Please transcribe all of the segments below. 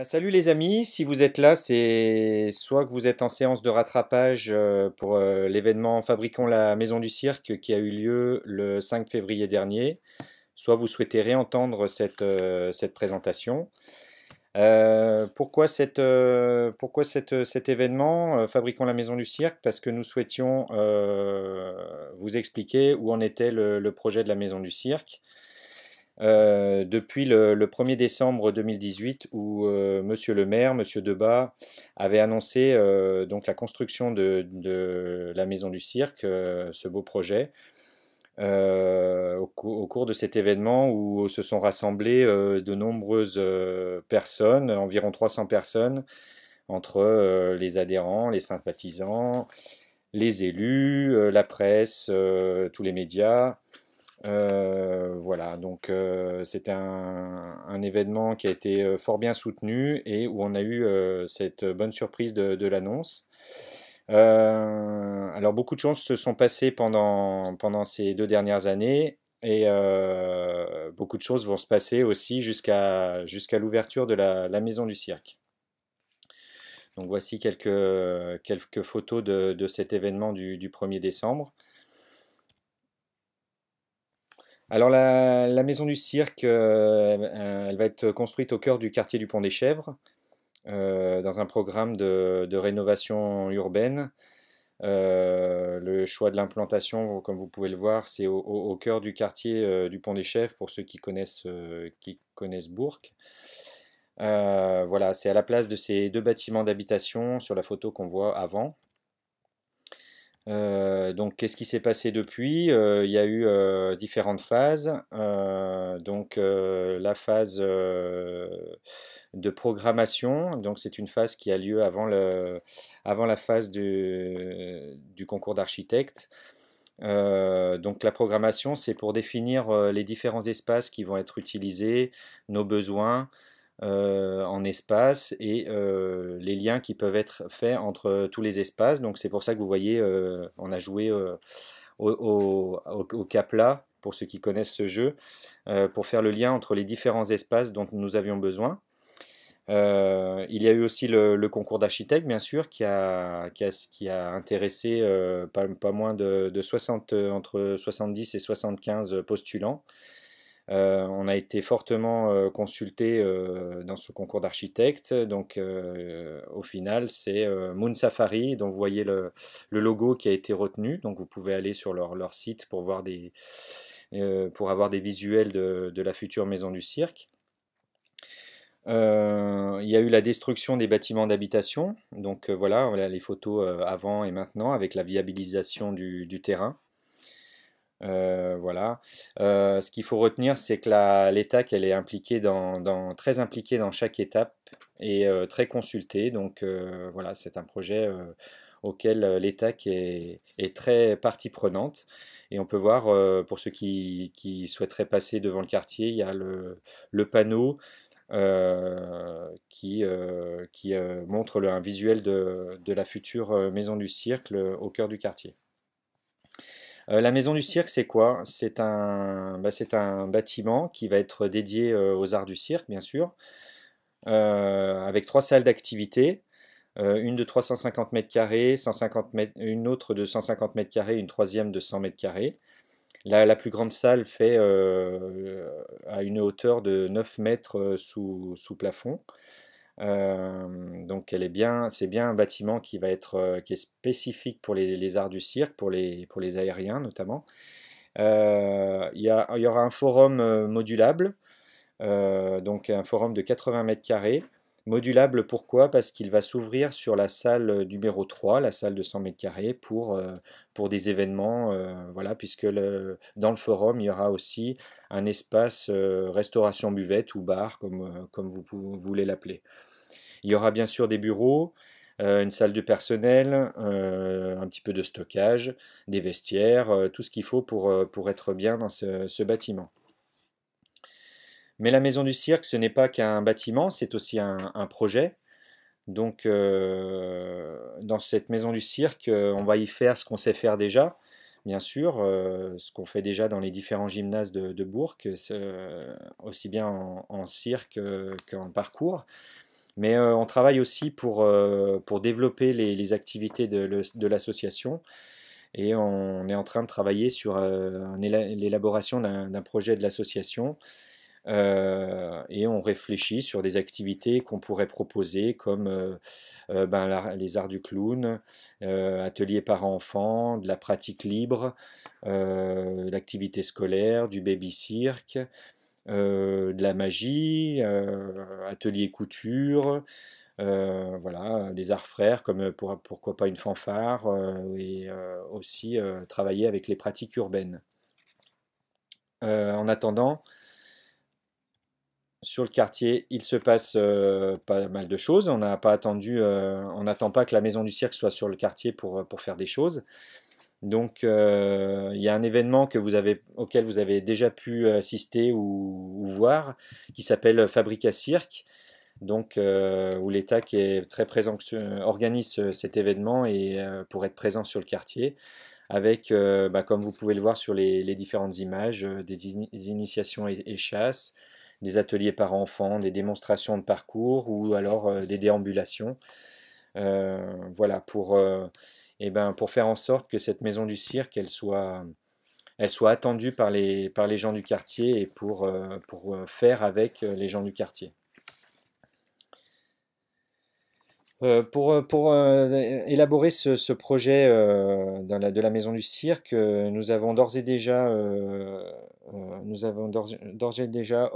Salut les amis, si vous êtes là, c'est soit que vous êtes en séance de rattrapage pour l'événement Fabriquons la Maison du Cirque qui a eu lieu le 5 février dernier, soit vous souhaitez réentendre cette présentation. Pourquoi cet événement Fabriquons la Maison du Cirque? Parce que nous souhaitions vous expliquer où en était le projet de la Maison du Cirque depuis le 1er décembre 2018 où Monsieur le maire, Monsieur Debat, avait annoncé donc la construction de la maison du cirque, ce beau projet, au cours de cet événement où se sont rassemblées de nombreuses personnes, environ 300 personnes, entre les adhérents, les sympathisants, les élus, la presse, tous les médias. Voilà, donc c'était un événement qui a été fort bien soutenu et où on a eu cette bonne surprise de l'annonce. Alors beaucoup de choses se sont passées pendant ces 2 dernières années et beaucoup de choses vont se passer aussi jusqu'à l'ouverture de la maison du cirque. Donc voici quelques photos de cet événement du 1er décembre. Alors la maison du cirque, elle va être construite au cœur du quartier du Pont des Chèvres, dans un programme de rénovation urbaine. Le choix de l'implantation, comme vous pouvez le voir, c'est au cœur du quartier du Pont des Chèvres, pour ceux qui connaissent Bourg. Voilà, c'est à la place de ces deux bâtiments d'habitation sur la photo qu'on voit avant. Donc, qu'est-ce qui s'est passé depuis? Il y a eu différentes phases. La phase de programmation, donc c'est une phase qui a lieu avant la phase du concours d'architecte. Donc, la programmation, c'est pour définir les différents espaces qui vont être utilisés, nos besoins en espace et les liens qui peuvent être faits entre tous les espaces. Donc c'est pour ça que vous voyez, on a joué au Capla, pour ceux qui connaissent ce jeu, pour faire le lien entre les différents espaces dont nous avions besoin. Il y a eu aussi le concours d'architectes, bien sûr, qui a intéressé pas moins de 60, entre 70 et 75 postulants. On a été fortement consulté dans ce concours d'architectes. Donc, au final, c'est Moon Safari, dont vous voyez le logo qui a été retenu. Donc, vous pouvez aller sur leur site pour voir pour avoir des visuels de la future maison du cirque. Il y a eu la destruction des bâtiments d'habitation. Donc, voilà les photos avant et maintenant avec la viabilisation du terrain. Voilà. Ce qu'il faut retenir, c'est que l'ETAC, elle est impliquée très impliquée dans chaque étape et très consultée. Donc voilà, c'est un projet auquel l'ETAC est très partie prenante. Et on peut voir, pour ceux qui souhaiteraient passer devant le quartier, il y a le panneau qui montre un visuel de la future maison du cirque au cœur du quartier. La maison du cirque, c'est quoi? C'est un bâtiment qui va être dédié aux arts du cirque, bien sûr, avec trois salles d'activité, une de 350 mètres carrés, 150 mètres, une autre de 150 mètres carrés, une troisième de 100 mètres carrés. La plus grande salle fait à une hauteur de 9 mètres sous plafond. Donc c'est bien un bâtiment qui est spécifique pour les arts du cirque, pour les aériens notamment. Il y aura un forum modulable, donc un forum de 80 mètres carrés. Modulable pourquoi? Parce qu'il va s'ouvrir sur la salle numéro 3, la salle de 100 mètres carrés, pour des événements, voilà, puisque dans le forum, il y aura aussi un espace restauration buvette ou bar, comme vous voulez l'appeler. Il y aura bien sûr des bureaux, une salle de personnel, un petit peu de stockage, des vestiaires, tout ce qu'il faut pour être bien dans ce bâtiment. Mais la maison du cirque, ce n'est pas qu'un bâtiment, c'est aussi un projet. Donc, dans cette maison du cirque, on va y faire ce qu'on sait faire déjà, bien sûr, ce qu'on fait déjà dans les différents gymnases de Bourg, aussi bien en cirque qu'en parcours. Mais on travaille aussi pour développer les activités de l'association et on est en train de travailler sur l'élaboration d'un projet de l'association et on réfléchit sur des activités qu'on pourrait proposer comme ben, les arts du clown, ateliers parents-enfants, de la pratique libre, l'activité scolaire, du baby-cirque, de la magie, atelier couture, voilà, des arts frères comme pourquoi pas une fanfare et aussi travailler avec les pratiques urbaines. En attendant, sur le quartier, il se passe pas mal de choses. On n'a pas attendu, on n'attend pas que la maison du cirque soit sur le quartier pour faire des choses. Donc, il y a un événement auquel vous avez déjà pu assister ou voir, qui s'appelle Fabrica Cirque, donc où l'État qui est très présent organise cet événement et pour être présent sur le quartier, avec, bah, comme vous pouvez le voir sur les différentes images, des initiations et chasses, des ateliers par enfants, des démonstrations de parcours ou alors des déambulations. Voilà, eh ben, pour faire en sorte que cette maison du cirque, elle soit attendue par les gens du quartier et pour faire avec les gens du quartier. Pour élaborer ce projet de la maison du cirque, nous avons d'ores et déjà, d'ores et déjà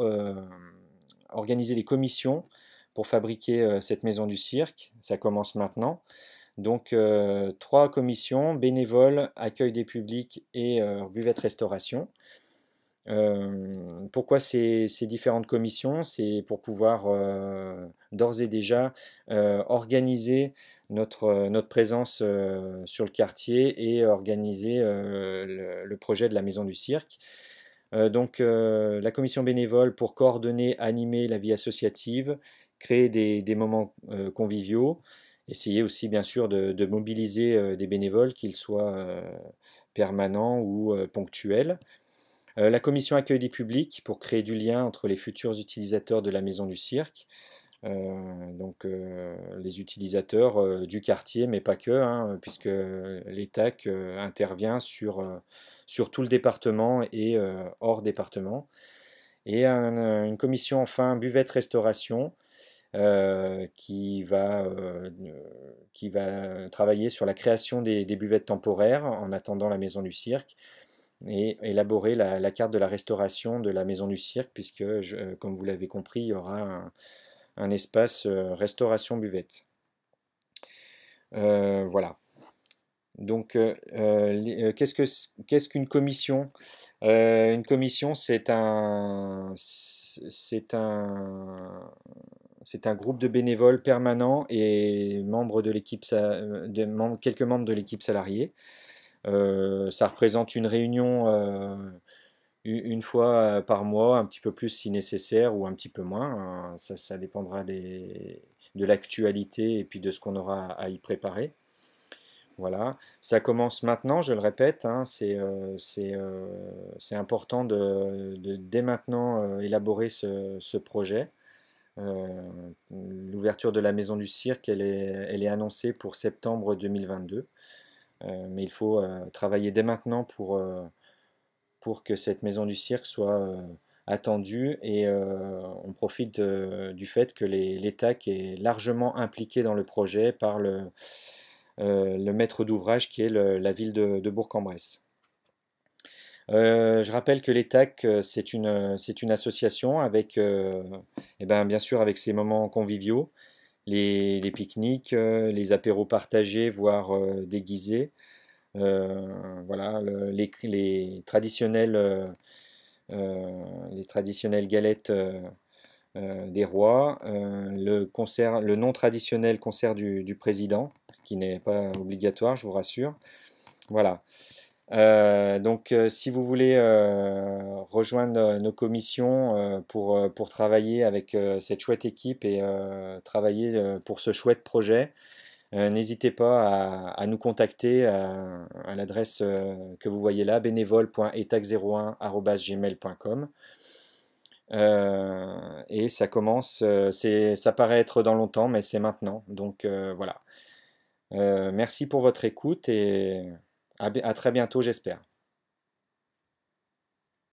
organisé des commissions pour fabriquer cette maison du cirque. Ça commence maintenant. Donc, trois commissions, bénévoles, accueil des publics et buvette-restauration. Pourquoi ces différentes commissions? C'est pour pouvoir d'ores et déjà organiser notre présence sur le quartier et organiser le projet de la maison du cirque. Donc la commission bénévole pour coordonner, animer la vie associative, créer des moments conviviaux, essayer aussi bien sûr de mobiliser des bénévoles, qu'ils soient permanents ou ponctuels. La commission accueil des publics pour créer du lien entre les futurs utilisateurs de la maison du cirque, donc les utilisateurs du quartier, mais pas que, hein, puisque l'ETAC intervient sur tout le département et hors département. Et une commission enfin buvette-restauration qui va travailler sur la création des buvettes temporaires en attendant la maison du cirque et élaborer la carte de la restauration de la maison du cirque, puisque, comme vous l'avez compris, il y aura un espace restauration buvette. Voilà. Donc, qu'est-ce qu'une commission? Une commission, c'est un groupe de bénévoles permanents et membres de l'équipe, quelques membres de l'équipe salariée. Ça représente une réunion une fois par mois, un petit peu plus si nécessaire ou un petit peu moins. Ça dépendra de l'actualité et puis de ce qu'on aura à y préparer. Voilà, ça commence maintenant, je le répète, hein, c'est important dès maintenant élaborer ce projet. L'ouverture de la maison du cirque, elle est annoncée pour septembre 2022, mais il faut travailler dès maintenant pour que cette maison du cirque soit attendue et on profite du fait que l'ETAC est largement impliqué dans le projet par le maître d'ouvrage qui est la ville de Bourg-en-Bresse. Je rappelle que l'ETAC, c'est une association avec, eh ben, bien sûr, avec ses moments conviviaux, les pique-niques, les apéros partagés, voire déguisés. Voilà, les traditionnelles galettes des rois, le non traditionnel concert du président, qui n'est pas obligatoire, je vous rassure. Voilà. Donc, si vous voulez rejoindre nos commissions pour travailler avec cette chouette équipe et travailler pour ce chouette projet, n'hésitez pas à nous contacter à l'adresse que vous voyez là, bénévole.etac01@gmail.com. Et ça commence, ça paraît être dans longtemps, mais c'est maintenant. Donc voilà. Merci pour votre écoute et à très bientôt, j'espère.